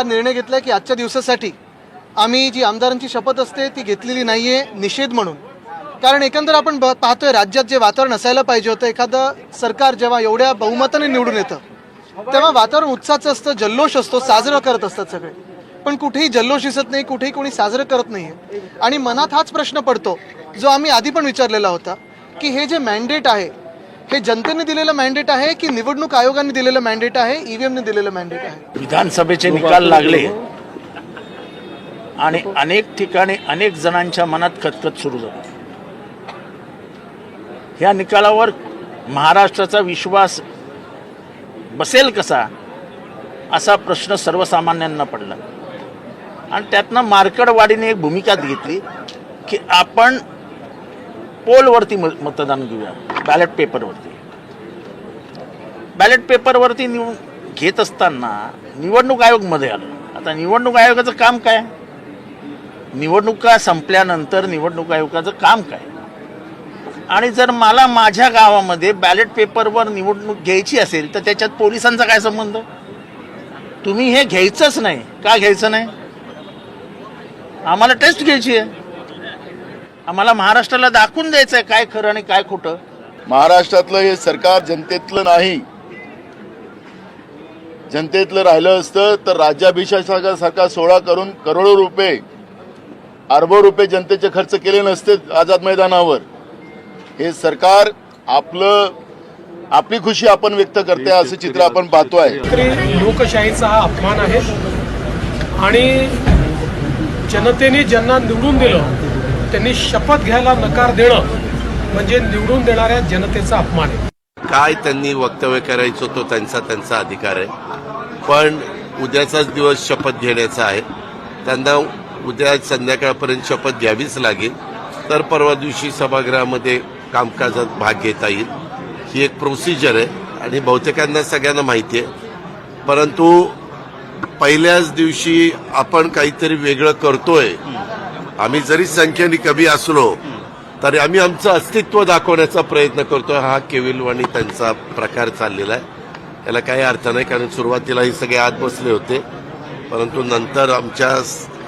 निर्णय घेतला की आजच्या दिवसासाठी आम्ही जी आमदारांची शपथ असते ती घेतलेली नाहीये, निषेध म्हणून. कारण एकंदर आपण पाहतोय राज्यात जे वातावरण असायला पाहिजे होतं, एखादं सरकार जेव्हा एवढ्या बहुमताने निवडून येतं तेव्हा वातावरण उत्साहाचं असतं, जल्लोष असतो, साजरं करत असतात सगळे. पण कुठेही जल्लोष दिसत नाही, कुठेही कोणी साजरं करत नाहीये. आणि मनात हाच प्रश्न पडतो जो आम्ही आधी पण विचारलेला होता की हे जे मॅन्डेट आहे हे जनतेने दिलेलं मॅन्डेट आहे की निवडणूक आयोगाने दिलेलं मॅन्डेट आहे, ईव्हीएमने दिलेलं मॅन्डेट आहे. विधानसभेचे निकाल लागले आणि अनेक ठिकाणी अनेक जणांच्या मनात खतखत सुरू झाली. ह्या निकालावर महाराष्ट्राचा विश्वास बसेल कसा असा प्रश्न सर्वसामान्यांना पडला. आणि त्यातनं मार्कडवाडीने एक भूमिका घेतली की आपण पोलवरती मतदान घेऊया, बॅलेट पेपरवरती. बॅलेट पेपरवरती घेत असताना निवडणूक आयोग मध्ये आलं. आता निवडणूक आयोगाचं काम काय? निवडणुका संपल्यानंतर निवडणूक आयोगाचं काम काय? आणि जर मला माझ्या गावामध्ये बॅलेट पेपरवर निवडणूक घ्यायची असेल तर त्याच्यात पोलिसांचा काय संबंध? तुम्ही हे घ्यायचंच नाही. का घ्यायचं नाही? आम्हाला टेस्ट घ्यायची आहे. आम्हाला महाराष्ट्राला दाखवून द्यायचं आहे काय खरं आणि काय खोटं. महाराष्ट्रातलं हे सरकार जनतेतलं नाही. जनतेतलं राहिलं असतं तर राज्याभिषेकासारखा सोहळा करून करोडो रुपये, अरबो रुपये जनतेचे खर्च केले नसते आझाद मैदानावर. हे सरकार आपली खुशी आपण व्यक्त करते असं चित्र आपण पाहतोय. लोकशाहीचा हा अपमान आहे आणि जनतेने ज्यांना निवडून दिलं त्यांनी शपथ घ्यायला नकार देणं म्हणजे निवडून देणाऱ्या जनतेचा अपमान आहे. काय त्यांनी वक्तव्य करायचं तो त्यांचा अधिकार आहे. पण उद्याचाच दिवस शपथ घेण्याचा आहे. त्यांना उद्या संध्याकाळपर्यंत शपथ घ्यावीच लागेल. तर परवा दिवशी सभागृहामध्ये कामकाजात भाग घेता येईल. ही एक प्रोसिजर आहे आणि बहुतेकांना सगळ्यांना माहिती आहे. परंतु पहिल्याच दिवशी आपण काहीतरी वेगळं करतोय. आम्ही जरी संख्येने कमी असलो तरी आम्ही आमचं अस्तित्व दाखवण्याचा प्रयत्न करतोय. हा केविलवाणी त्यांचा प्रकार चाललेला आहे. याला काही अर्थ नाही. कारण सुरुवातीला हे सगळे आत बसले होते, परंतु नंतर आमच्या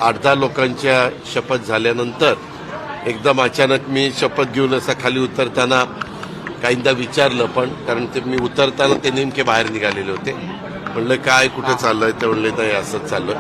8-10 लोकांच्या शपथ झाल्यानंतर एकदम अचानक मी शपथ घेऊन असं खाली उतरताना काहींदा विचारलं, पण कारण ते मी उतरताना ते नेमके बाहेर निघालेले होते. म्हणलं काय कुठे चाललंय? ते म्हणले नाही असंच चाललंय.